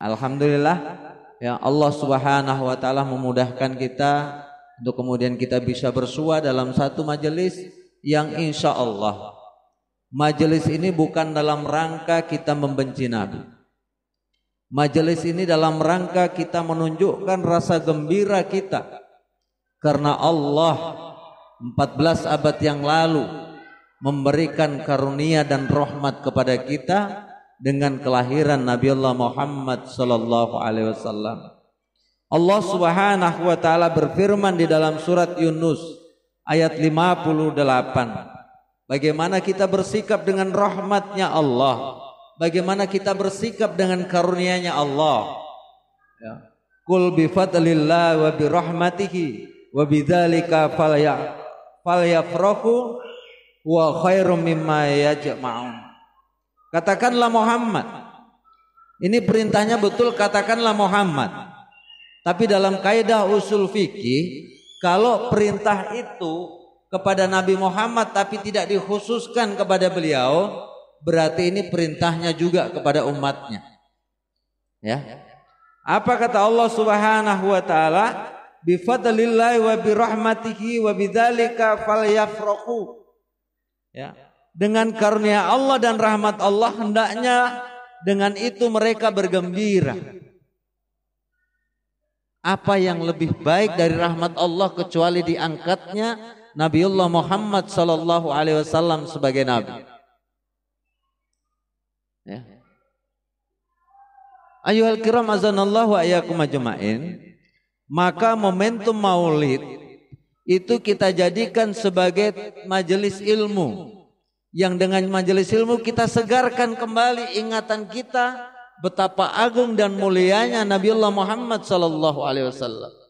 Alhamdulillah ya, Allah Subhanahu wa taala memudahkan kita untuk kemudian kita bisa bersua dalam satu majelis yang insya Allah majelis ini bukan dalam rangka kita membenci Nabi. Majelis ini dalam rangka kita menunjukkan rasa gembira kita karena Allah 14 abad yang lalu memberikan karunia dan rahmat kepada kita dengan kelahiran Nabi Allah Muhammad sallallahu alaihi wasallam. Allah Subhanahu wa taala berfirman di dalam surat Yunus ayat 58. Bagaimana kita bersikap dengan rahmatnya Allah, bagaimana kita bersikap dengan karunia-Nya Allah. Ya. Qul bi fadlillah wa bi rahmatihi wa bidzalika falyafrahu wa khairum mimma yajma'un. Katakanlah Muhammad. Ini perintahnya betul, katakanlah Muhammad. Tapi dalam kaidah usul fikih, kalau perintah itu kepada Nabi Muhammad tapi tidak dikhususkan kepada beliau, berarti ini perintahnya juga kepada umatnya. Ya. Apa kata Allah Subhanahu wa taala? Bi fadlillahi wa bi rahmatihi wa bidzalika falyafrahu. Ya. Dengan karunia Allah dan rahmat Allah hendaknya dengan itu mereka bergembira. Apa yang lebih baik dari rahmat Allah kecuali diangkatnya Nabiullah Muhammad sallallahu alaihi wasallam sebagai nabi. Ya. Ayyuhal kiram azanallahu wa iyyakum ajma'in. Maka momentum Maulid itu kita jadikan sebagai majelis ilmu, yang dengan majelis ilmu kita segarkan kembali ingatan kita betapa agung dan mulianya Nabiullah Muhammad sallallahu alaihi wasallam.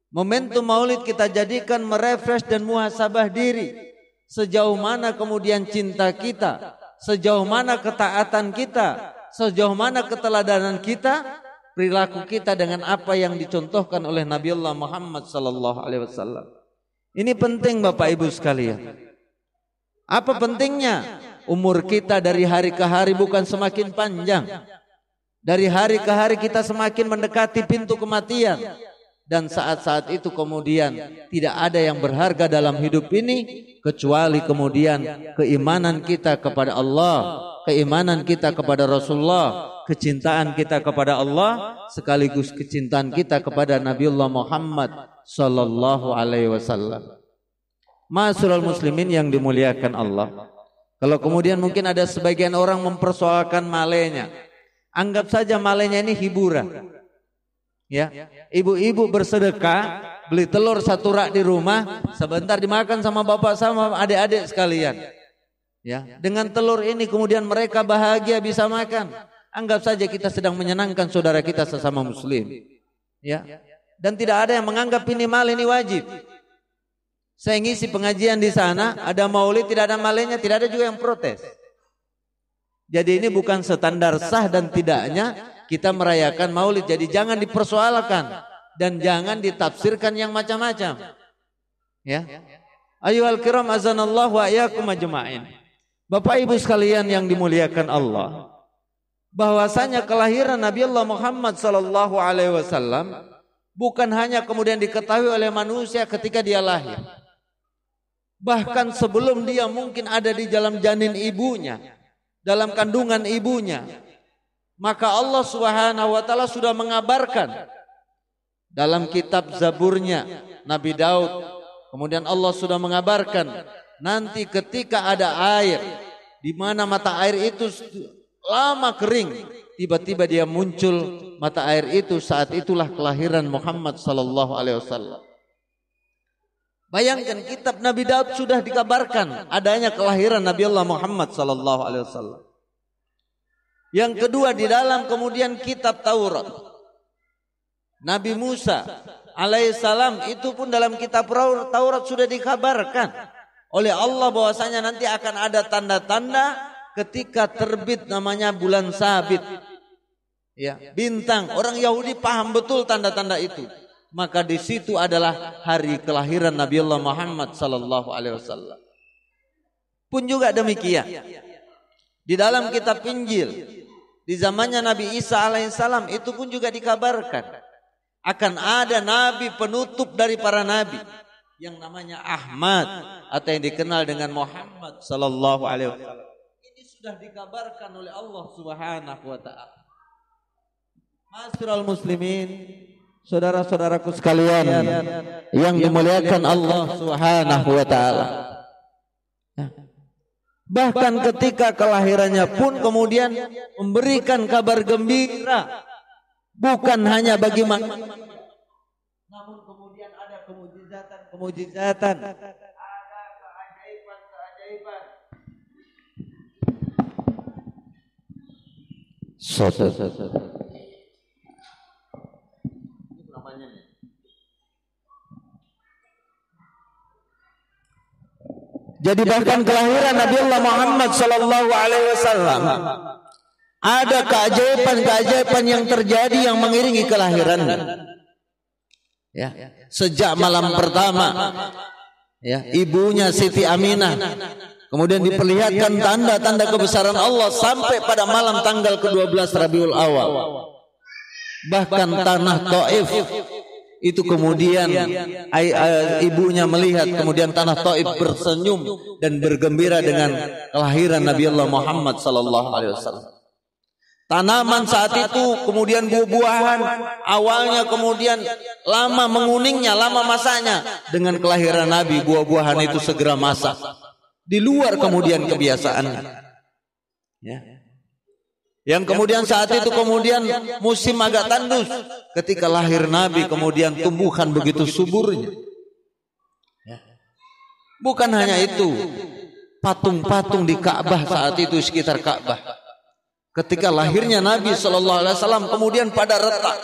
Momentum Maulid kita jadikan merefresh dan muhasabah diri, sejauh mana kemudian cinta kita, sejauh mana ketaatan kita, sejauh mana keteladanan kita, perilaku kita dengan apa yang dicontohkan oleh Nabiullah Muhammad sallallahu alaihi wasallam. Ini penting Bapak Ibu sekalian. Apa pentingnya? Umur kita dari hari ke hari bukan semakin panjang. Dari hari ke hari kita semakin mendekati pintu kematian. Dan saat-saat itu kemudian tidak ada yang berharga dalam hidup ini kecuali kemudian keimanan kita kepada Allah, keimanan kita kepada Rasulullah, kecintaan kita kepada Allah sekaligus kecintaan kita kepada Nabiullah Muhammad sallallahu alaihi wasallam. Ma'asyiral muslimin yang dimuliakan Allah. Kalau kemudian mungkin ada sebagian orang mempersoalkan malenya, anggap saja malenya ini hiburan. Ya, ibu-ibu bersedekah beli telur 1 rak di rumah, sebentar dimakan sama bapak sama adik-adik sekalian. Ya, dengan telur ini kemudian mereka bahagia bisa makan. Anggap saja kita sedang menyenangkan saudara kita sesama muslim. Ya. Dan tidak ada yang menganggap ini mal ini wajib. Saya ngisi pengajian di sana, ada maulid tidak ada malenya, tidak ada juga yang protes. Jadi ini bukan standar sah dan tidaknya kita merayakan maulid. Jadi jangan dipersoalkan dan jangan ditafsirkan yang macam-macam. Ya. Ayyuhal kiram azanallahu wa iyyakum ajma'in. Bapak Ibu sekalian yang dimuliakan Allah, bahwasanya kelahiran Nabi Allah Muhammad sallallahu alaihi wasallam bukan hanya kemudian diketahui oleh manusia ketika dia lahir. Bahkan sebelum dia mungkin ada di dalam janin ibunya, dalam kandungan ibunya, maka Allah Subhanahu wa taala sudah mengabarkan dalam kitab Zaburnya Nabi Daud. Kemudian Allah sudah mengabarkan nanti ketika ada air di mana mata air itu lama kering, tiba-tiba dia muncul mata air itu, saat itulah kelahiran Muhammad sallallahu alaihi wasallam. Bayangkan kitab Nabi Daud sudah dikabarkan adanya kelahiran Nabi Allah Muhammad sallallahu alaihi wasallam. Yang kedua di dalam kemudian kitab Taurat, Nabi Musa alaihissalam itu pun dalam kitab Taurat sudah dikabarkan oleh Allah bahwasanya nanti akan ada tanda-tanda ketika terbit namanya bulan sabit. Ya, bintang. Orang Yahudi paham betul tanda-tanda itu. Maka di situ adalah hari kelahiran Nabi Allah Muhammad sallallahu alaihi wasallam. Pun juga demikian. Di dalam kitab Injil Di zamannya Nabi Isa alaihissalam itu pun juga dikabarkan akan ada nabi penutup dari para nabi yang namanya Ahmad atau yang dikenal dengan Muhammad sallallahu alaihi wasallam. Ini sudah dikabarkan oleh Allah Subhanahu wa taala. Ma'asyiral muslimin, saudara-saudaraku sekalian yang dimuliakan Allah Subhanahu wa taala. Bahkan ketika kelahirannya pun kemudian memberikan kabar gembira, bukan hanya bagi manusia, namun kemudian ada kemujizatan, ada keajaiban. Jadi bahkan kelahiran Nabi Allah Muhammad sallallahu alaihi wasallam ada keajaiban yang terjadi yang mengiringi kelahirannya. Ya, sejak malam pertama ya, ibunya Siti Aminah kemudian diperlihatkan tanda-tanda kebesaran Allah sampai pada malam tanggal ke-12 Rabiul Awal. Bahkan tanah Taif itu kemudian ibunya melihat, kemudian tanah Taif bersenyum dan bergembira dengan kelahiran Nabi Allah Muhammad sallallahu alaihi wasallam. Tanaman saat itu kemudian buah-buahan awalnya kemudian lama menguningnya, lama masaknya. Dengan kelahiran Nabi buah-buahan itu segera masak. Di luar kemudian kebiasaannya. Ya. Yang kemudian saat itu kemudian musim agak tandus. Ketika lahir Nabi kemudian tumbuhan begitu suburnya. Bukan hanya itu, patung-patung di Ka'bah saat itu sekitar Ka'bah. Ketika lahirnya Nabi Sallallahu Alaihi Wasallam kemudian pada retak.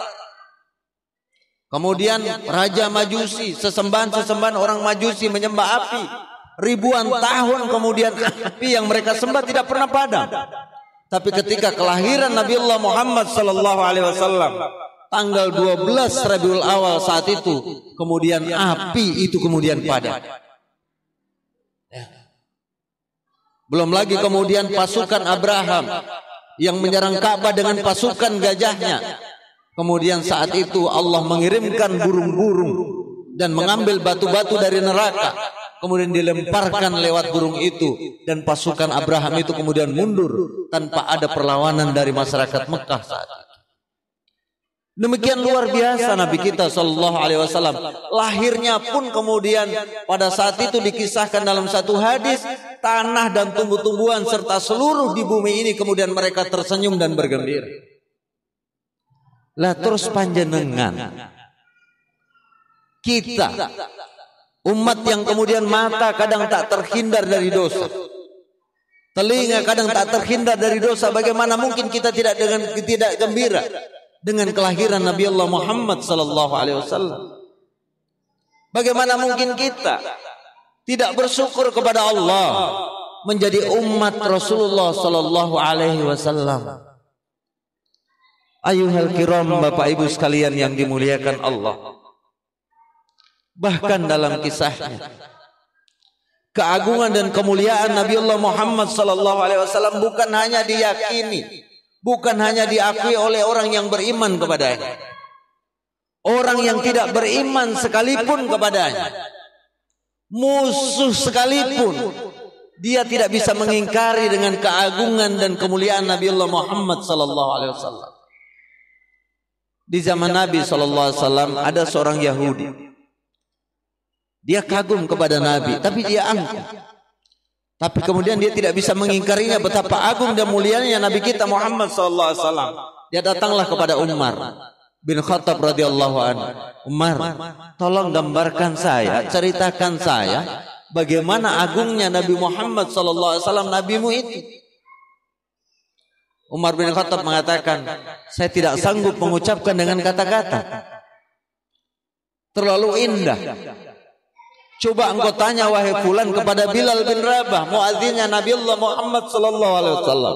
Kemudian Raja Majusi, sesembahan orang Majusi menyembah api. Ribuan tahun kemudian api yang mereka sembah tidak pernah padam. Tapi ketika kelahiran Nabi Allah Muhammad Sallallahu Alaihi Wasallam tanggal 12 Rabiul Awal saat itu, kemudian api itu kemudian padam. Belum lagi kemudian pasukan Abraham yang menyerang Ka'bah dengan pasukan gajahnya. Kemudian saat itu Allah mengirimkan burung-burung dan mengambil batu-batu dari neraka. Kemudian dilemparkan lewat burung itu. Dan pasukan Abraham itu kemudian mundur tanpa ada perlawanan dari masyarakat Mekah saat itu. Demikian luar biasa Nabi kita Sallallahu Alaihi Wasallam. Lahirnya pun kemudian pada saat itu dikisahkan dalam satu hadis, tanah dan tumbuh-tumbuhan serta seluruh di bumi ini kemudian mereka tersenyum dan bergembira. Lah terus panjenengan kita umat yang kemudian mata kadang tak terhindar dari dosa, telinga kadang tak terhindar dari dosa, bagaimana mungkin kita tidak gembira dengan kelahiran Nabi Allah Muhammad sallallahu alaihi wasallam? Bagaimana mungkin kita tidak bersyukur kepada Allah menjadi umat Rasulullah sallallahu alaihi wasallam? Ayuhal kiram, Bapak Ibu sekalian yang dimuliakan Allah. Bahkan dalam kisahnya, keagungan dan kemuliaan Nabi Allah Muhammad sallallahu alaihi wasallam bukan hanya diyakini, bukan hanya diakui oleh orang yang beriman kepadanya. Orang yang tidak beriman sekalipun kepadanya, musuh sekalipun, dia tidak bisa mengingkari dengan keagungan dan kemuliaan Nabi Allah Muhammad sallallahu alaihi wasallam. Di zaman Nabi sallallahu alaihi wasallam ada seorang Yahudi. Dia kagum kepada Nabi, tapi dia angkuh. Tapi kemudian dia tidak bisa mengingkarinya betapa agung dan mulianya Nabi kita Muhammad sallallahu alaihi wasallam. Dia datanglah kepada Umar bin Khattab radhiyallahu anhu. Umar, tolong gambarkan saya, ceritakan saya bagaimana agungnya Nabi Muhammad sallallahu alaihi wasallam, nabimu itu. Umar bin Khattab mengatakan, saya tidak sanggup mengucapkan dengan kata-kata. Terlalu indah. Coba engkau tanya wahai fulan kepada Bilal bin Rabah, muadzinnya Nabi Allah Muhammad sallallahu alaihi wasallam.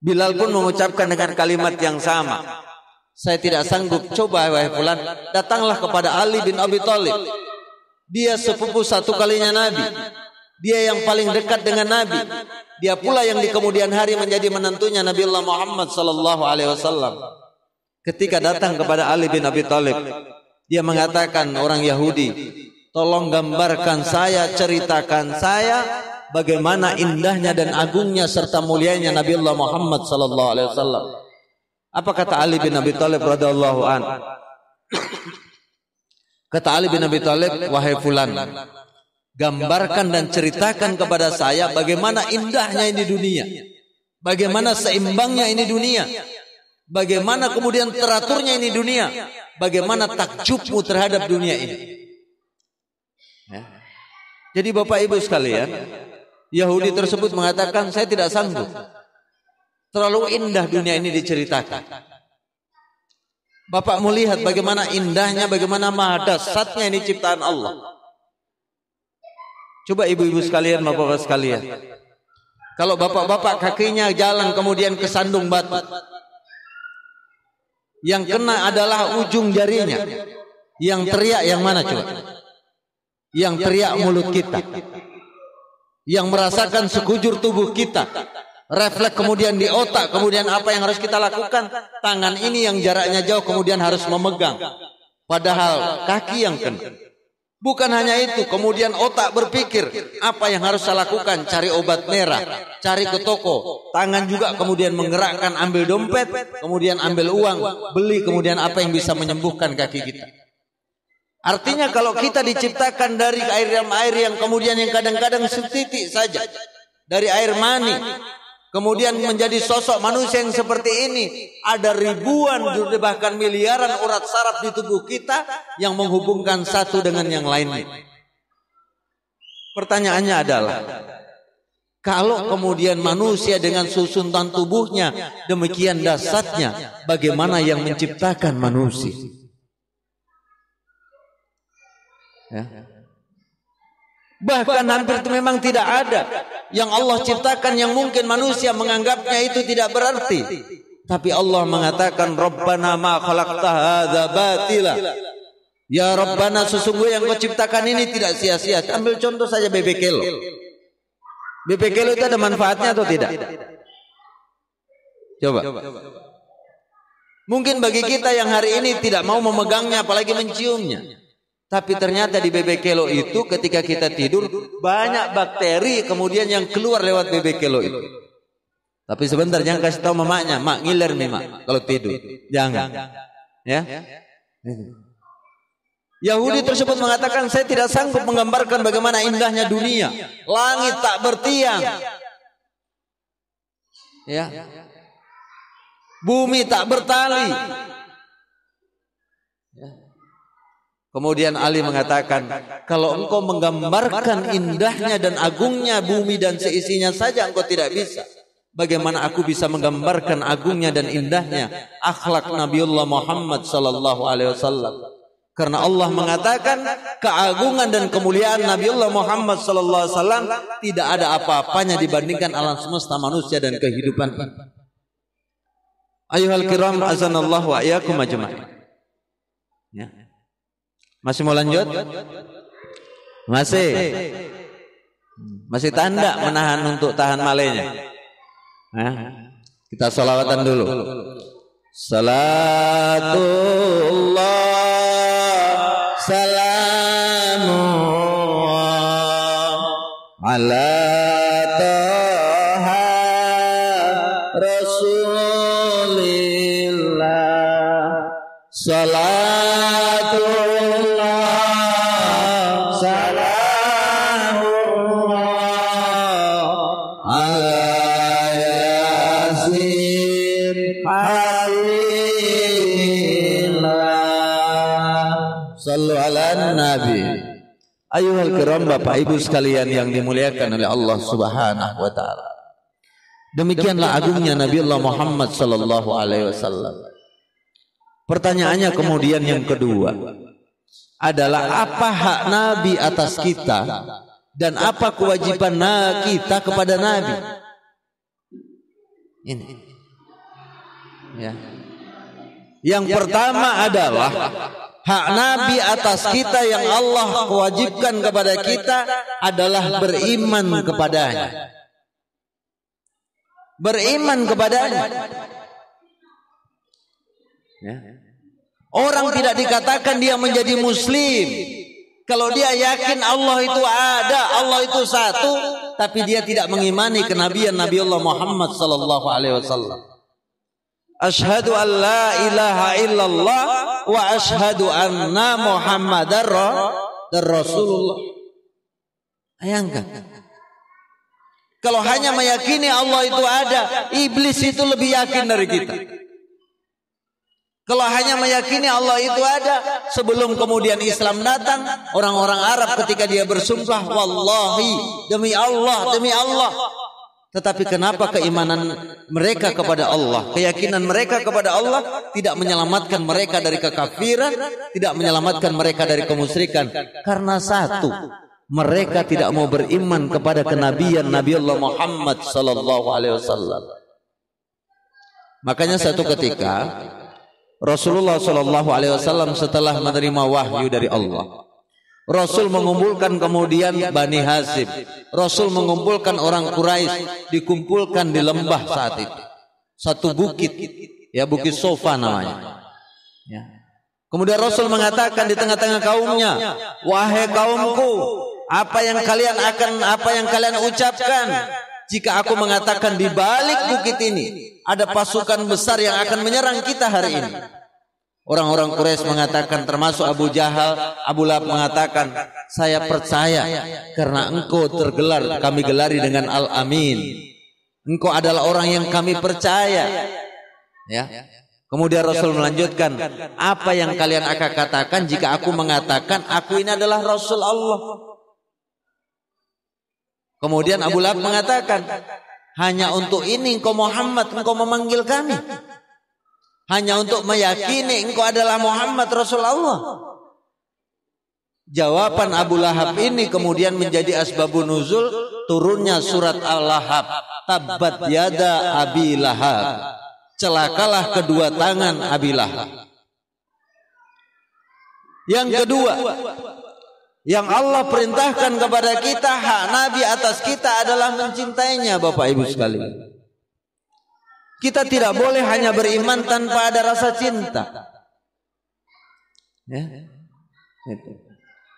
Bilal pun mengucapkan dengan kalimat yang sama. Saya tidak sanggup. Coba wahai fulan, datanglah kepada Ali bin Abi Thalib. Dia sepupu satu kalinya Nabi. Dia yang paling dekat dengan Nabi. Dia pula yang di kemudian hari menjadi menantunya Nabiullah Muhammad sallallahu alaihi wasallam. Ketika datang kepada Ali bin Abi Thalib, dia mengatakan, orang Yahudi, tolong gambarkan saya, ceritakan saya bagaimana indahnya dan agungnya serta mulianya Nabiullah Muhammad sallallahu alaihi wasallam. Apa kata Ali bin Abi Thalib radhiyallahu an? Kata Ali bin Abi Thalib, wahai fulan, gambarkan dan ceritakan kepada saya bagaimana indahnya ini dunia, bagaimana seimbangnya ini dunia, bagaimana kemudian teraturnya ini dunia, bagaimana takjubmu terhadap dunia ini. Ya. Jadi Bapak Ibu sekalian, Yahudi tersebut mengatakan, saya tidak sanggup, terlalu indah dunia ini diceritakan. Bapak melihat bagaimana indahnya, bagaimana maha dahsyatnya ini ciptaan Allah. Coba ibu-ibu sekalian, bapak-bapak sekalian, kalau bapak-bapak kakinya jalan kemudian kesandung batu, yang kena adalah ujung jarinya, yang teriak yang mana coba? Yang teriak mulut kita, yang merasakan sekujur tubuh kita, refleks kemudian di otak, kemudian apa yang harus kita lakukan? Tangan ini yang jaraknya jauh kemudian harus memegang, padahal kaki yang kena. Bukan hanya itu, kemudian otak berpikir, apa yang harus saya lakukan? Cari obat merah, cari ke toko. Tangan juga kemudian menggerakkan, ambil dompet, kemudian ambil uang, beli kemudian apa yang bisa menyembuhkan kaki kita. Artinya kalau kita diciptakan dari air yang kemudian yang kadang-kadang setitik saja, dari air mani, kemudian menjadi sosok manusia yang seperti ini, ada ribuan bahkan miliaran urat saraf di tubuh kita yang menghubungkan satu dengan yang lainnya. Pertanyaannya adalah, kalau kemudian manusia dengan susunan tubuhnya demikian dahsyatnya, bagaimana yang menciptakan manusia? Ya. Bahkan hampir memang tidak ada yang Allah ciptakan yang mungkin manusia menganggapnya itu tidak berarti. Tapi Allah mengatakan, Rabbana ma khalaqta hadza batila. Ya Rabbana, sesungguhnya yang kau ciptakan ini tidak sia-sia. Ambil contoh saja bebek kelo. Bebek kelo itu ada manfaatnya atau tidak? Coba. Mungkin bagi kita yang hari ini tidak mau memegangnya apalagi menciumnya. Tapi ternyata di bebek kelo itu ketika kita tidur banyak bakteri kemudian yang keluar lewat bebek kelo itu. Tapi sebentar, jangan kasih tahu mamanya, mak ngiler nih mak kalau tidur. Jangan. Ya. Yahudi tersebut mengatakan, saya tidak sanggup menggambarkan bagaimana indahnya dunia. Langit tak bertiang. Ya. Bumi tak bertali. Ya. Kemudian Ali mengatakan, kalau engkau menggambarkan indahnya dan agungnya bumi dan seisinya saja engkau tidak bisa, bagaimana aku bisa menggambarkan agungnya dan indahnya akhlak Nabiullah Muhammad sallallahu alaihi wasallam? Karena Allah mengatakan keagungan dan kemuliaan Nabiullah Muhammad sallallahu alaihi wasallam tidak ada apa-apanya dibandingkan alam semesta manusia dan kehidupan. Ayuhal kiram, azanallahu wa iyyakum ajma'in. Ya. Masih mau lanjut? Masih tanda menahan untuk tahan malenya. Nah, kita sholawatan dulu. Salatullah salamullah ala taha rasulillah. Sallu ala Nabi. Ayuhal kiram, Bapak Ibu sekalian yang dimuliakan oleh Allah Subhanahu wa taala. Demikianlah agungnya Nabiullah Muhammad sallallahu alaihi wasallam. Pertanyaannya kemudian yang kedua adalah, apa hak Nabi atas kita dan apa kewajiban kita kepada Nabi? Ini. Ya. Yang pertama adalah hak Nabi atas kita yang Allah Allah wajibkan kepada kita adalah beriman kepadanya. beriman kepadanya. Ya. Orang tidak dikatakan dia menjadi muslim kalau dia yakin Allah itu ada, Allah itu satu, tapi dia tidak mengimani kenabian Nabi Allah Muhammad sallallahu alaihi wasallam. Asyhadu an la ilaha illallah wa asyhadu anna Muhammadar Rasulullah. Bayangkan. Kalau hanya meyakini Allah itu ada, iblis itu lebih yakin dari kita. Kalau hanya meyakini Allah itu ada, sebelum kemudian Islam datang, orang-orang Arab ketika dia bersumpah, wallahi, demi Allah, demi Allah. Tetapi kenapa keimanan mereka kepada Allah, keyakinan mereka kepada Allah tidak menyelamatkan mereka dari kekafiran, tidak menyelamatkan mereka dari kemusyrikan? Karena satu, mereka tidak mau beriman kepada kenabian Nabi Allah Muhammad sallallahu alaihi wasallam. Makanya satu ketika Rasulullah sallallahu alaihi wasallam setelah menerima wahyu dari Allah, Rasul mengumpulkan kemudian Bani Hashim, Rasul mengumpulkan orang Quraisy, dikumpulkan di lembah saat itu. Satu bukit, ya Bukit Sofa namanya. Ya. Kemudian Rasul mengatakan di tengah-tengah kaumnya, wahai kaumku, apa yang kalian ucapkan jika aku mengatakan di balik bukit ini ada pasukan besar yang akan menyerang kita hari ini? Orang-orang Quraisy mengatakan, termasuk Abu Jahal, Abu Lahab mengatakan, saya percaya karena engkau kami gelari dengan Al-Amin. Engkau adalah orang yang kami percaya. Ya. Kemudian Rasul melanjutkan, apa yang kalian akan katakan jika aku mengatakan aku ini adalah Rasul Allah? Kemudian Abu Lahab mengatakan, hanya untuk ini engkau Muhammad, engkau memanggil kami. Hanya untuk meyakini engkau adalah Muhammad Rasulullah. Jawaban Abu Lahab ini kemudian menjadi asbabun nuzul turunnya surat Al-Lahab. Tabbat yada Abi Lahab. Celakalah kedua tangan Abi Lahab. Yang kedua, yang Allah perintahkan kepada kita, hak Nabi atas kita adalah mencintainya, Bapak Ibu sekalian. Kita tidak boleh hanya beriman tanpa ada rasa cinta. Ya.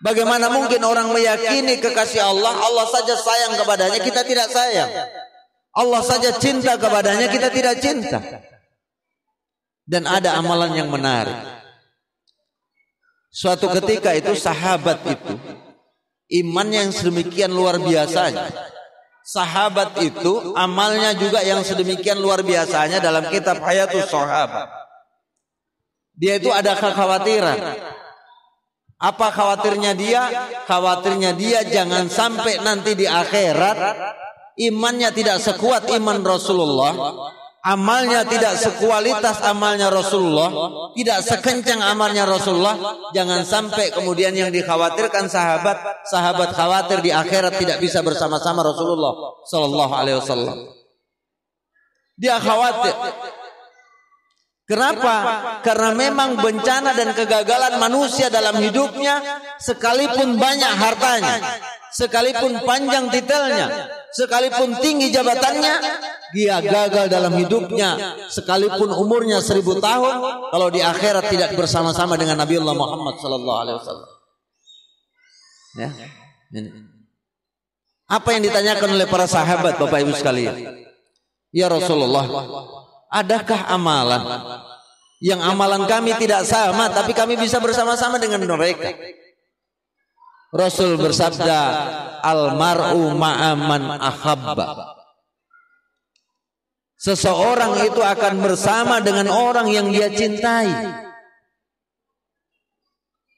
Bagaimana mungkin orang meyakini kekasih Allah, Allah saja sayang kepadanya, kita tidak sayang. Allah saja cinta kepadanya, kita tidak cinta. Dan ada amalan yang menarik. Suatu ketika itu sahabat itu, imannya yang sedemikian luar biasanya. Sahabat itu amalnya juga yang sedemikian luar biasanya dalam kitab Hayatus Sahabat. Dia itu ada kekhawatiran. Apa khawatirnya dia? Khawatirnya dia jangan sampai nanti di akhirat imannya tidak sekuat iman Rasulullah, amalnya tidak sekualitas amalnya Rasulullah, tidak sekencang amalnya Rasulullah. Jangan sampai kemudian yang dikhawatirkan sahabat khawatir di akhirat tidak bisa bersama-sama Rasulullah sallallahu alaihi wasallam. Dia khawatir. Kenapa? Karena memang bencana dan kegagalan manusia dalam hidupnya, sekalipun banyak hartanya, sekalipun panjang titelnya, sekalipun tinggi jabatannya, dia gagal dalam hidupnya. Sekalipun umurnya 1000 tahun, kalau di akhirat tidak bersama-sama dengan Nabi Allah Muhammad sallallahu alaihi wasallam. Ya. Apa yang ditanyakan oleh para sahabat, Bapak Ibu sekalian? Ya Rasulullah, adakah amalan yang amalan kami tidak sama tapi kami bisa bersama-sama dengan mereka? Rasul bersabda, al-mar'u ma'aman ahabba. Seseorang itu akan bersama dengan orang yang dia cintai.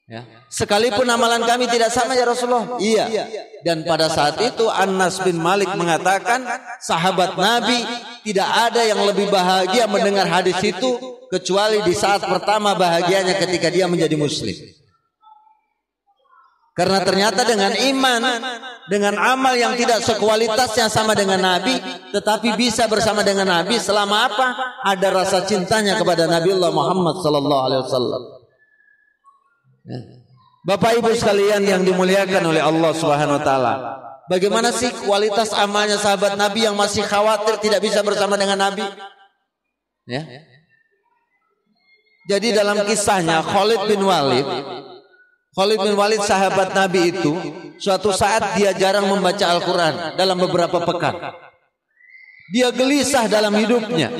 Ya. Sekalipun amalan kami tidak sama ya Rasulullah. Iya. Dan pada saat itu Anas bin Malik mengatakan, sahabat Nabi tidak ada yang lebih bahagia mendengar hadis itu kecuali di saat pertama bahagianya ketika dia menjadi muslim. Karena ternyata dengan iman, dengan amal yang tidak sekualitasnya sama dengan Nabi, tetapi bisa bersama dengan Nabi selama apa? Ada rasa cintanya kepada Nabi Allah Muhammad sallallahu alaihi wasallam. Bapak Ibu sekalian yang dimuliakan oleh Allah Subhanahu wa taala, Bagaimana sih kualitas amalnya sahabat Nabi yang masih khawatir tidak bisa bersama dengan Nabi? Ya. Jadi dalam kisahnya Khalid bin Walid sahabat Nabi itu suatu saat dia jarang membaca Al-Quran dalam beberapa pekan. Dia gelisah dalam hidupnya.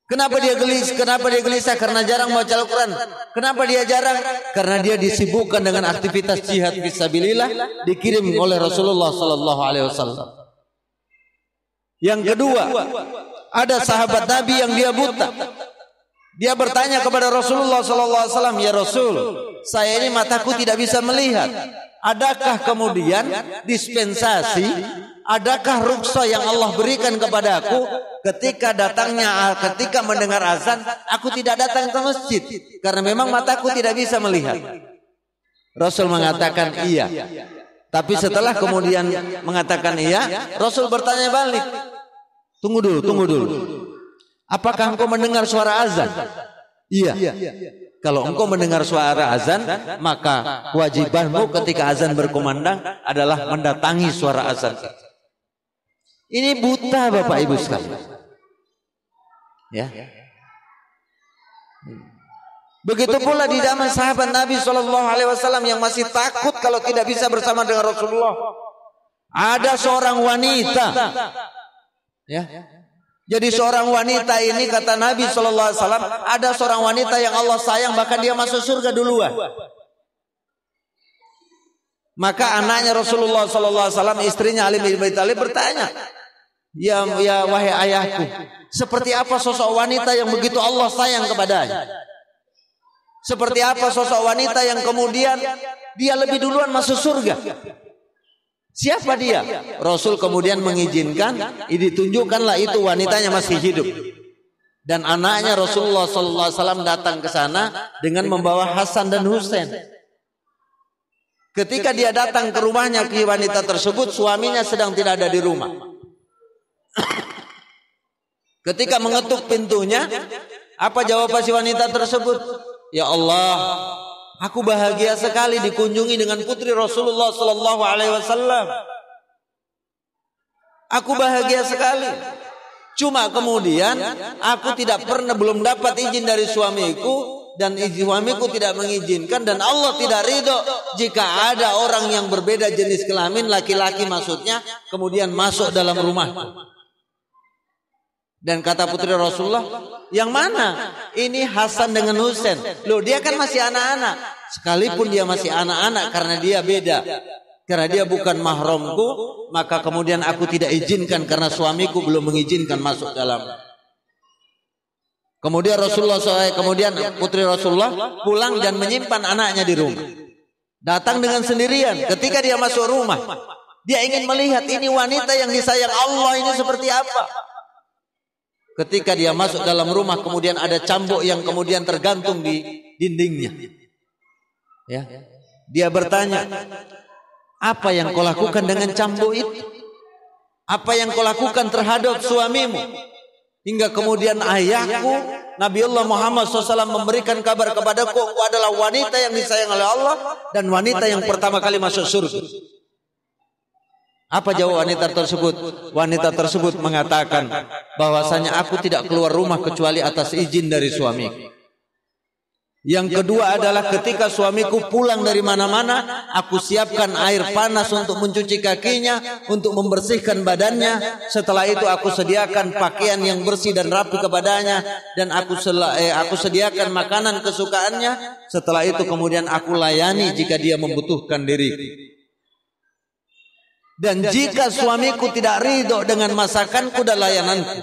Kenapa dia gelisah? Karena jarang baca Al-Quran. Kenapa dia jarang? Karena dia disibukkan dengan aktivitas jihad fisabilillah dikirim oleh Rasulullah sallallahu alaihi wasallam. Yang kedua, ada sahabat Nabi yang dia buta. Dia bertanya kepada Rasulullah sallallahu alaihi wasallam, "Ya Rasul, saya ini mataku tidak bisa melihat. Adakah kemudian dispensasi? Adakah ruksa yang Allah berikan kepadaku ketika mendengar azan aku tidak datang ke masjid karena memang mataku tidak bisa melihat?" Rasul mengatakan iya. Tapi setelah kemudian mengatakan iya, Rasul bertanya balik. Tunggu dulu. Apakah engkau mendengar suara azan? Iya. Kalau engkau mendengar suara azan, maka kewajibanmu ketika azan berkumandang adalah mendatangi suara azan. Ini buta Bapak Ibu sekalian. Ya. Begitu pula di zaman sahabat Nabi SAW yang masih takut kalau tidak bisa bersama dengan Rasulullah. Ada seorang wanita. Ya. Jadi seorang wanita ini kata Nabi SAW, ada seorang wanita yang Allah sayang bahkan dia masuk surga duluan. Maka anaknya Rasulullah SAW, istrinya Ali bin Abi Thalib bertanya, ya wahai ayahku, seperti apa sosok wanita yang begitu Allah sayang kepadanya? Seperti apa sosok wanita yang kemudian dia lebih duluan masuk surga? Siapa dia? Rasul kemudian mengizinkan, ditunjukkanlah itu wanitanya masih hidup. Dan anaknya Rasulullah SAW datang ke sana dengan membawa Hasan dan Husain. Ketika dia datang ke rumahnya ke wanita tersebut, suaminya sedang tidak ada di rumah. Ketika mengetuk pintunya, apa jawaban si wanita tersebut? Ya Allah, aku bahagia sekali dikunjungi dengan putri Rasulullah sallallahu alaihi wasallam. Aku bahagia sekali. Cuma kemudian aku belum dapat izin dari suamiku dan suamiku tidak mengizinkan dan Allah tidak ridho jika ada orang yang berbeda jenis kelamin, laki-laki maksudnya, kemudian masuk dalam rumah. Dan kata putri Rasulullah, yang mana? Ini Hasan dengan Husain. Loh, dia kan masih anak-anak. Sekalipun dia masih anak-anak karena dia beda. Karena dia bukan mahramku, maka kemudian aku tidak izinkan karena suamiku belum mengizinkan masuk dalam. Kemudian putri Rasulullah pulang dan menyimpan anaknya di rumah. Datang dengan sendirian. Ketika dia masuk rumah, dia ingin melihat ini wanita yang disayang Allah ini seperti apa. Ketika dia masuk dalam rumah, kemudian ada cambuk yang kemudian tergantung di dindingnya. Ya. Dia bertanya, apa yang kau lakukan dengan cambuk itu? Apa yang kau lakukan terhadap suamimu? Hingga kemudian ayahku, Nabiullah Muhammad SAW memberikan kabar kepadaku, engkau adalah wanita yang disayang oleh Allah dan wanita yang pertama kali masuk surga. Apa jawab wanita tersebut? Wanita tersebut mengatakan bahwasanya aku tidak keluar rumah kecuali atas izin dari suamiku. Yang kedua adalah ketika suamiku pulang dari mana-mana, aku siapkan air panas untuk mencuci kakinya, untuk membersihkan badannya. Setelah itu aku sediakan pakaian yang bersih dan rapi kepadanya, dan aku sediakan makanan kesukaannya. Setelah itu kemudian aku layani jika dia membutuhkan diriku. Dan jika suamiku tidak ridho dengan masakanku dan layananku,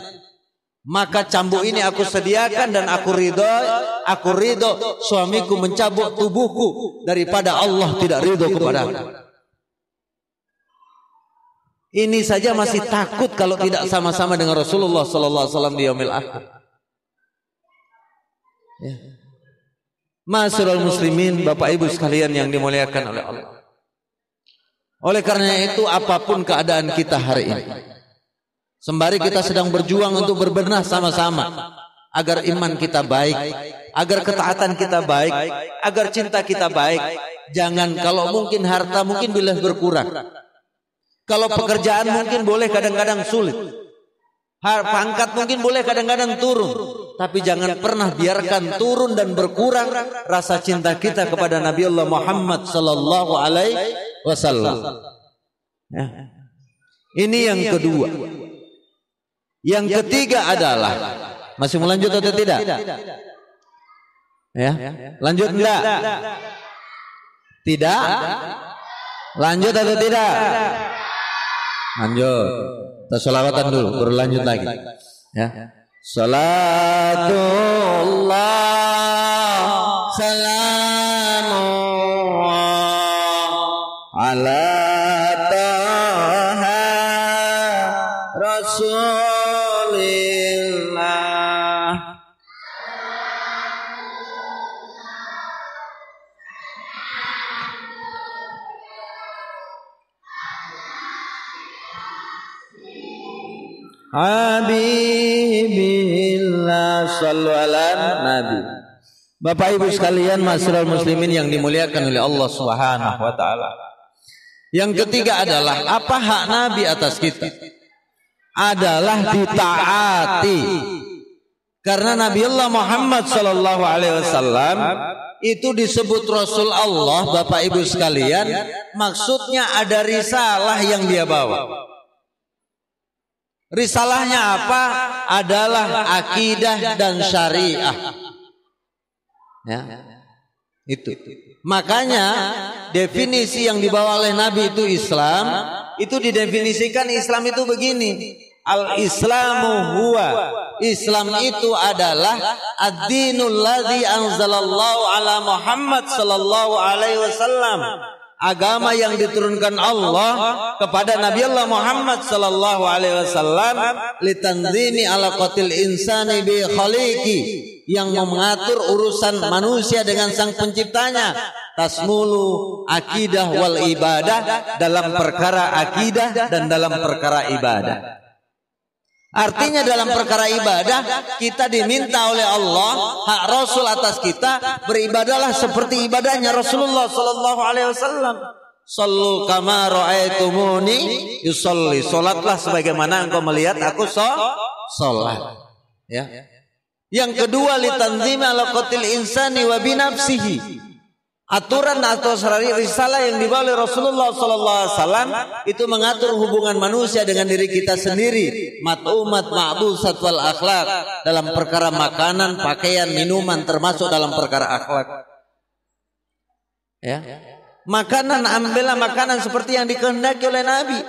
maka cambuk ini aku sediakan dan aku ridho suamiku mencabuk tubuhku daripada Allah tidak ridho kepadaku. Ini saja masih takut kalau tidak sama-sama dengan Rasulullah sallallahu alaihi wasallam di yaumil akhir. Ya. Ma'asyiral muslimin, Bapak Ibu sekalian yang dimuliakan oleh Allah. Oleh karena itu, apapun keadaan kita hari ini, sembari kita sedang berjuang untuk berbenah sama-sama agar iman kita baik, agar ketaatan kita baik, agar cinta kita baik. Jangan kalau mungkin harta mungkin bila berkurang, Kalau pekerjaan mungkin boleh kadang-kadang sulit. Pangkat mungkin boleh kadang-kadang turun. Tapi jangan pernah biarkan turun dan berkurang rasa cinta kita kepada Nabi Allah Muhammad sallallahu alaihi wasallam. Ya. Ini yang kedua. Yang ketiga adalah, masih mau lanjut atau tidak? Ya, lanjut enggak? Tidak? Lanjut atau tidak? Lanjut. Kita sholawatan dulu, baru lanjut lagi. Ya. Salatullah salamullah ala taha rasulillah. Habibillah sallu ala nabi. Bapak Ibu sekalian, masyarakat muslimin yang dimuliakan oleh Allah Subhanahu wa taala. Yang ketiga adalah apa hak Nabi atas kita? Adalah ditaati. Karena Nabi Allah Muhammad sallallahu alaihi wasallam itu disebut Rasul Allah, Bapak Ibu sekalian, maksudnya ada risalah yang dia bawa. Risalahnya apa? Adalah akidah dan syariah. Ya, itu. Makanya definisi yang dibawa oleh Nabi itu Islam, itu didefinisikan Islam itu begini. Al-Islamu huwa, Islam itu adalah ad-dinul ladzi anzalallahu ala Muhammad sallallahu alaihi wasallam. Agama yang diturunkan Allah kepada Nabi Allah Muhammad sallallahu alaihi wasallam litanzimi alaqatil insani bi khaliqi, yang mengatur urusan manusia dengan sang penciptanya, tasmulu akidah wal ibadah, dalam perkara akidah dan dalam perkara ibadah. Artinya dalam perkara ibadah kita diminta oleh Allah, hak Rasul atas kita, beribadahlah seperti ibadahnya Rasulullah sallallahu alaihi wasallam. Sallu kama ra'aitumuni yusolli, salatlah sebagaimana engkau melihat aku salat. Ya. Yang kedua, litanzimi alaqatil insani wa binafsihi. Aturan atau risalah yang dibawa oleh Rasulullah sallallahu alaihi wasallam itu mengatur hubungan manusia dengan diri kita sendiri, mat'umat ma'busat wal akhlak, dalam perkara makanan, pakaian, minuman, termasuk dalam perkara akhlak. Ya. Makanan, ambillah makanan seperti yang dikehendaki oleh Nabi.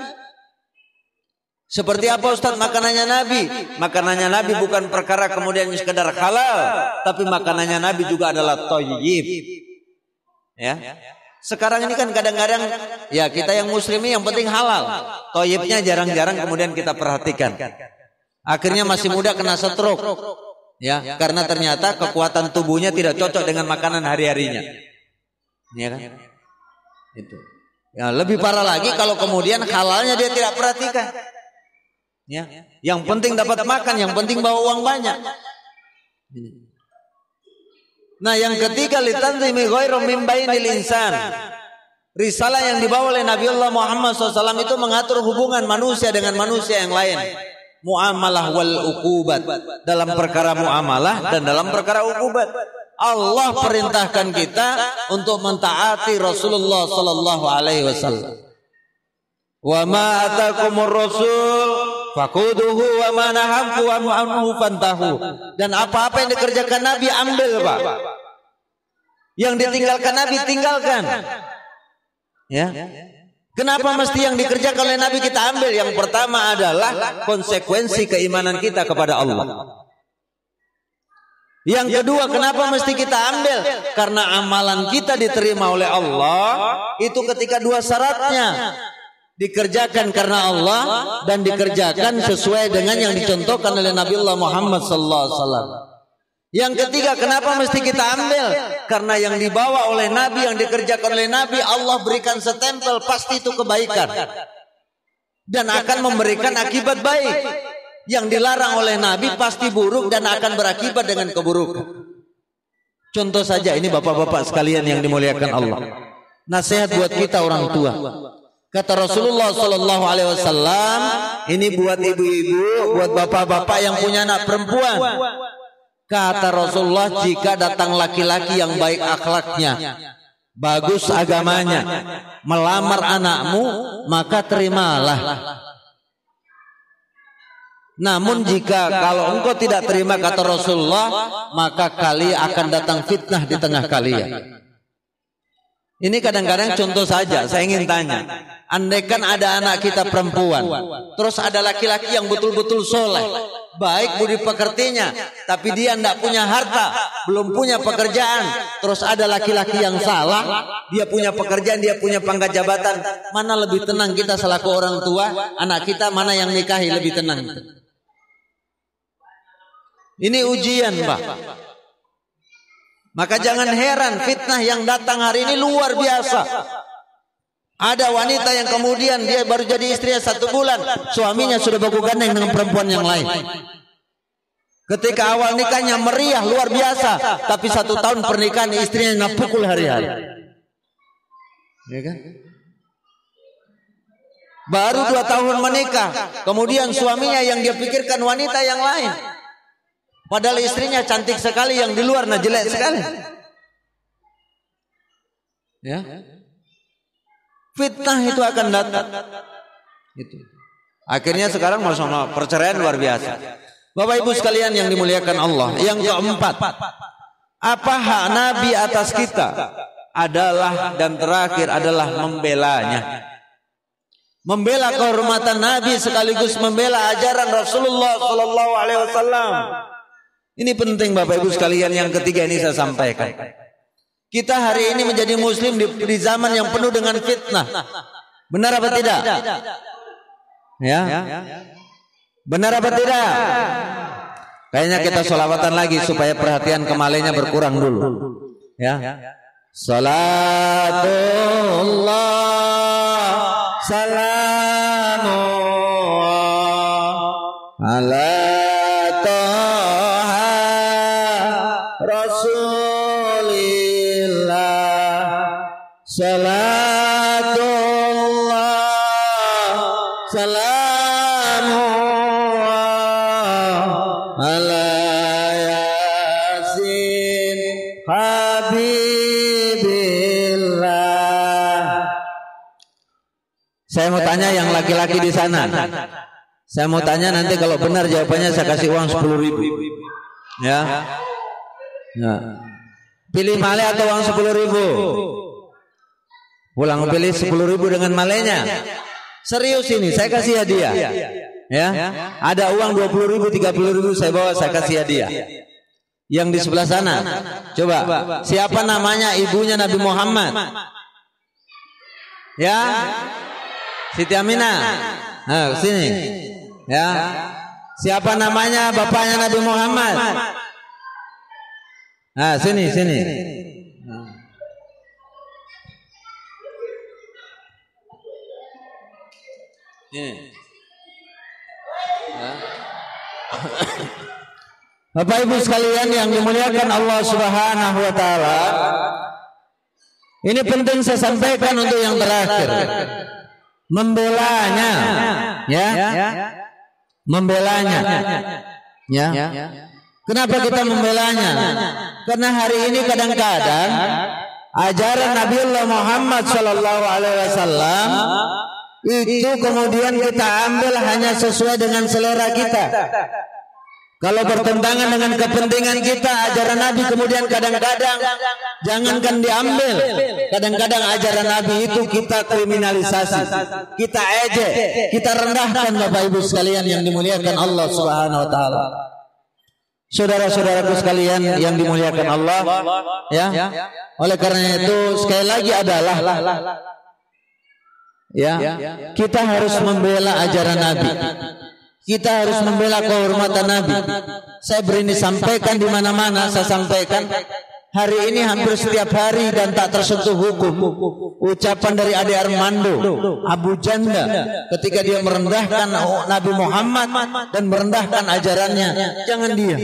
Seperti apa Ustaz makanannya Nabi? Makanannya Nabi bukan perkara kemudian sekedar halal, tapi makanannya Nabi juga adalah thayyib. Ya. Sekarang ini kan kadang-kadang ya kita yang muslimi yang penting halal, thayyibnya jarang-jarang kemudian kita perhatikan. Akhirnya masih muda kena stroke. Ya, karena ternyata kekuatan tubuhnya tidak cocok dengan makanan hari-harinya. Ya kan? Itu. Ya, lebih parah lagi kalau kemudian halalnya dia tidak perhatikan. Ya, yang penting dapat makan, yang penting bawa uang banyak. Nah, yang ketiga, litanzimi ghairu min bainil insan. Risalah yang dibawa oleh Nabi Allah Muhammad SAW itu mengatur hubungan manusia dengan manusia yang lain. Muamalah wal uqubat, dalam perkara muamalah dan dalam perkara uqubat. Allah perintahkan kita untuk mentaati Rasulullah sallallahu alaihi wasallam. Wa ma atakumur rasul faquduhu wa ma nahakum anhu fantahu. Dan apa-apa yang dikerjakan Nabi ambil, Pak. Yang ditinggalkan Nabi tinggalkan. Ya. Kenapa mesti yang dikerjakan oleh Nabi kita ambil? Yang pertama adalah konsekuensi keimanan kita kepada Allah. Yang kedua, kenapa mesti kita ambil? Karena amalan kita diterima oleh Allah itu ketika dua syaratnya. Dikerjakan karena Allah dan dikerjakan sesuai dengan yang dicontohkan oleh Nabi Allah Muhammad sallallahu alaihi wasallam. Yang ketiga, kenapa mesti kita ambil? Karena yang dibawa oleh Nabi, yang dikerjakan oleh Nabi, Allah berikan setempel, pasti itu kebaikan dan akan memberikan akibat baik. Yang dilarang oleh Nabi pasti buruk dan akan berakibat dengan keburukan. Contoh saja ini bapak-bapak sekalian yang dimuliakan Allah. Nasihat buat kita orang tua. Kata Rasulullah sallallahu alaihi wasallam, ini buat ibu-ibu, buat bapak-bapak yang punya anak perempuan. Kata Rasulullah, jika datang laki-laki yang baik akhlaknya, bagus agamanya, melamar anakmu, maka terimalah. Namun jika kalau engkau tidak terima, kata Rasulullah, maka kali akan datang fitnah di tengah kalian. Ini kadang-kadang contoh saja, saya ingin tanya, andaikan ada anak kita perempuan, terus ada laki-laki yang betul-betul soleh, baik budi pekertinya, tapi dia tidak punya harta, belum punya pekerjaan, terus ada laki-laki yang salah, dia punya pekerjaan, dia punya pangkat jabatan, mana lebih tenang kita selaku orang tua, anak kita mana yang nikahi lebih tenang? Ini ujian, Pak. Maka jangan heran fitnah yang datang hari ini luar biasa. Ada wanita yang kemudian dia baru jadi istrinya 1 bulan, suaminya sudah baku gandeng dengan perempuan yang lain. Ketika awal nikahnya meriah luar biasa, tapi 1 tahun pernikahan istrinya napukul hari-hari. Ya kan? Baru 2 tahun menikah, kemudian suaminya yang dia pikirkan wanita yang lain. Padahal istrinya cantik sekali, yang di luar nah jelek sekali. Ya. Fitnah itu akan datang. Itu. Akhirnya sekarang masalah perceraian luar biasa. Bapak Ibu sekalian yang dimuliakan Allah. Yang keempat, apa hak Nabi atas kita? Adalah dan terakhir adalah membelanya. Membela kehormatan Nabi sekaligus membela ajaran Rasulullah sallallahu alaihi wasallam. Ini penting Bapak Ibu sekalian, yang ketiga ini saya sampaikan. Kita hari ini menjadi muslim di zaman yang penuh dengan fitnah. Benar apa tidak? Ya. Benar apa tidak? Kayaknya kita sholawatan lagi supaya perhatian kemalainya berkurang dulu. Ya. Salatullah salamullah ala salatullah salamullah ala yasin habibillah. Saya mau tanya yang laki-laki di sana. Saya mau tanya, nanti kalau benar jawabannya saya kasih uang 10.000. Ya. Ya. Pilih male atau uang 10.000? Pulang pilih 10.000 dengan malenya. Serius ini, saya kasih hadiah. Ya, ada uang 20.000, 30.000 saya bawa, saya kasih hadiah. Yang di sebelah sana, coba, siapa namanya ibunya Nabi Muhammad? Ya, Siti Aminah. Nah, sini. Ya, siapa namanya bapaknya Nabi Muhammad? Nah, sini. Bapak Ibu sekalian yang dimuliakan Allah Subhanahu wa taala, ini penting saya sampaikan untuk yang terakhir. Membelanya, ya. Membelanya. Ya. Kenapa kita membelanya? Karena hari ini kadang-kadang ajaran Nabiullah Muhammad sallallahu alaihi wasallam itu kemudian kita ambil hanya sesuai dengan selera kita. Kalau bertentangan dengan kepentingan kita, ajaran Nabi kemudian kadang-kadang jangankan diambil, kadang-kadang ajaran Nabi itu kita kriminalisasi, kita ejek, kita rendahkan Bapak Ibu sekalian yang dimuliakan Allah Subhanahu wa taala. Saudara-saudaraku sekalian yang dimuliakan Allah, ya. Oleh karena itu sekali lagi adalah ya, kita harus membela ajaran Nabi. Kita harus membela kehormatan Nabi. Saya berani sampaikan di mana-mana, saya sampaikan hari ini hampir setiap hari dan tak tersentuh hukum. Ucapan dari Ade Armando, Abu Janda, ketika dia merendahkan Nabi Muhammad dan merendahkan ajarannya, jangan dia.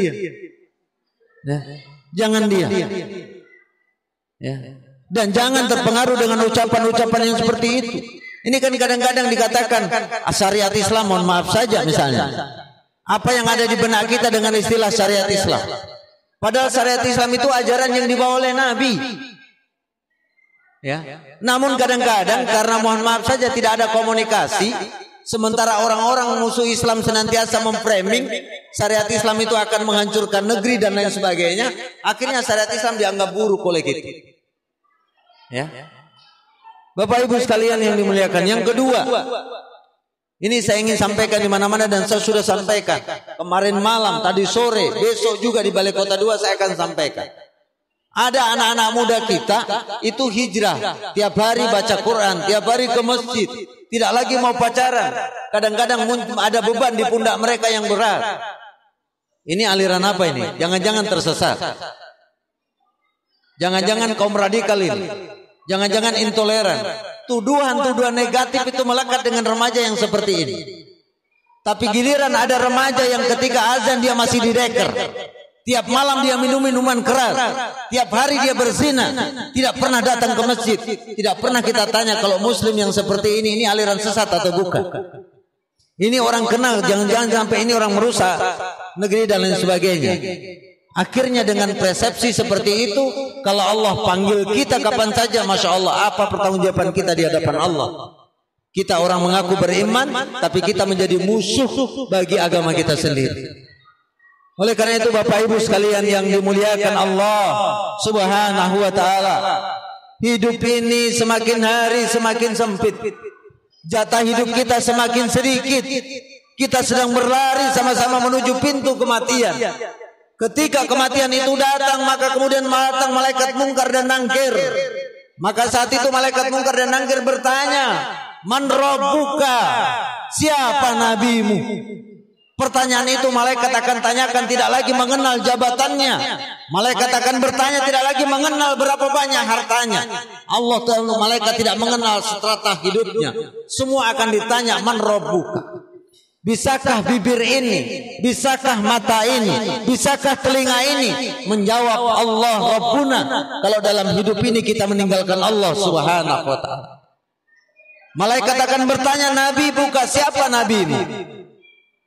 Ya, jangan dia. Ya. Dan jangan terpengaruh dengan ucapan-ucapan yang seperti itu. Ini kan kadang-kadang dikatakan syariat Islam, mohon maaf saja misalnya. Apa yang ada di benak kita dengan istilah syariat Islam? Padahal syariat Islam itu ajaran yang dibawa oleh Nabi. Ya. Namun kadang-kadang karena mohon maaf saja tidak ada komunikasi, sementara orang-orang musuh Islam senantiasa memframing syariat Islam itu akan menghancurkan negeri dan lain sebagainya, akhirnya syariat Islam dianggap buruk oleh kita. Ya. Bapak Ibu sekalian yang dimuliakan, yang kedua, ini saya ingin sampaikan di mana-mana dan saya sudah sampaikan kemarin malam, tadi sore, besok juga di Balai Kota 2 saya akan sampaikan. Ada anak-anak muda kita itu hijrah, tiap hari baca Quran, tiap hari ke masjid, tidak lagi mau pacaran. Kadang-kadang ada beban di pundak mereka yang berat. Ini aliran apa ini? Jangan-jangan tersesat. Jangan-jangan kaum radikal ini. Jangan-jangan intoleran. Tuduhan-tuduhan negatif itu melekat dengan remaja yang seperti ini. Tapi giliran ada remaja yang ketika azan dia masih dideker. Tiap malam dia minum minuman keras. Tiap hari dia berzina. Tidak pernah datang ke masjid. Tidak pernah kita tanya kalau muslim yang seperti ini aliran sesat atau bukan. Ini orang kenal. Jangan-jangan sampai ini orang merusak negeri dan lain sebagainya. Akhirnya dengan persepsi seperti itu, kalau Allah panggil kita kapan saja, Masya Allah, apa pertanggungjawaban kita di hadapan Allah? Kita orang mengaku beriman, tapi kita menjadi musuh bagi agama kita sendiri. Oleh karena itu Bapak Ibu sekalian yang dimuliakan Allah Subhanahu wa ta'ala, hidup ini semakin hari semakin sempit. Jatah hidup kita semakin sedikit. Kita sedang berlari sama-sama menuju pintu kematian. Ketika kematian itu datang, maka kemudian datang malaikat mungkar dan nangkir. Maka saat itu malaikat mungkar dan nangkir bertanya, Man Rabbuka? Siapa nabimu? Pertanyaan itu malaikat akan tanyakan, tidak lagi mengenal jabatannya. Malaikat akan bertanya, tidak lagi mengenal berapa banyak hartanya. Allah Ta'ala, malaikat tidak mengenal strata hidupnya. Semua akan ditanya, Man Rabbuka? Bisakah bibir ini, bisakah mata ini, bisakah telinga ini menjawab Allah Rabbuna kalau dalam hidup ini kita meninggalkan Allah Subhanahu wa ta'ala? Malaikat akan bertanya, Nabi buka, siapa nabimu?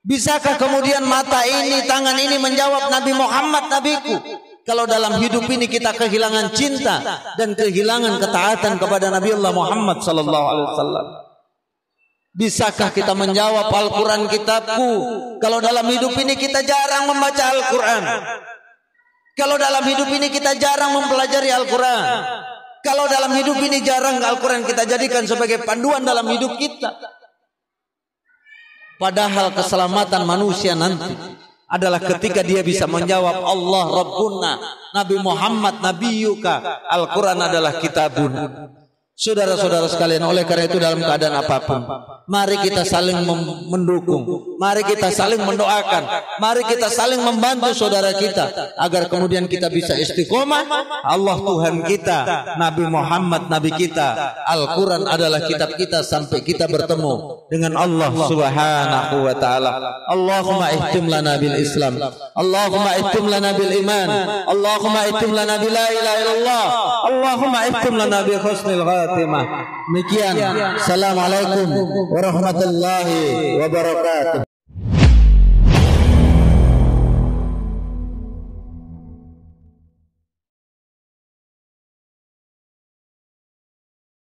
Bisakah kemudian mata ini, tangan ini menjawab Nabi Muhammad nabiku? Kalau dalam hidup ini kita kehilangan cinta dan kehilangan ketaatan kepada Nabi Allah Muhammad sallallahu alaihi wasallam. Bisakah kita menjawab Al-Quran kitabku kalau dalam hidup ini kita jarang membaca Al-Quran? Kalau dalam hidup ini kita jarang mempelajari Al-Quran? Kalau dalam hidup ini jarang Al-Quran kita jadikan sebagai panduan dalam hidup kita? Padahal keselamatan manusia nanti adalah ketika dia bisa menjawab Allah Rabbuna, Nabi Muhammad Nabiyuka, Al-Quran adalah kitabuna. Saudara-saudara sekalian, oleh karena itu dalam keadaan apapun, mari kita saling mendukung, mari kita saling mendoakan, mari kita saling membantu saudara kita agar kemudian kita bisa istiqomah. Allah Tuhan kita, Nabi Muhammad Nabi kita, Al-Quran adalah kitab kita sampai kita bertemu dengan Allah Subhanahu wa ta'ala. Allahumma ihtim lana bil Islam, Allahumma ihtim lana bil iman, Allahumma ihtim lana bil la ilaha illallah, Allahumma ihtim lana bi husnil ghaib. Demikian. Assalamualaikum warahmatullahi wabarakatuh.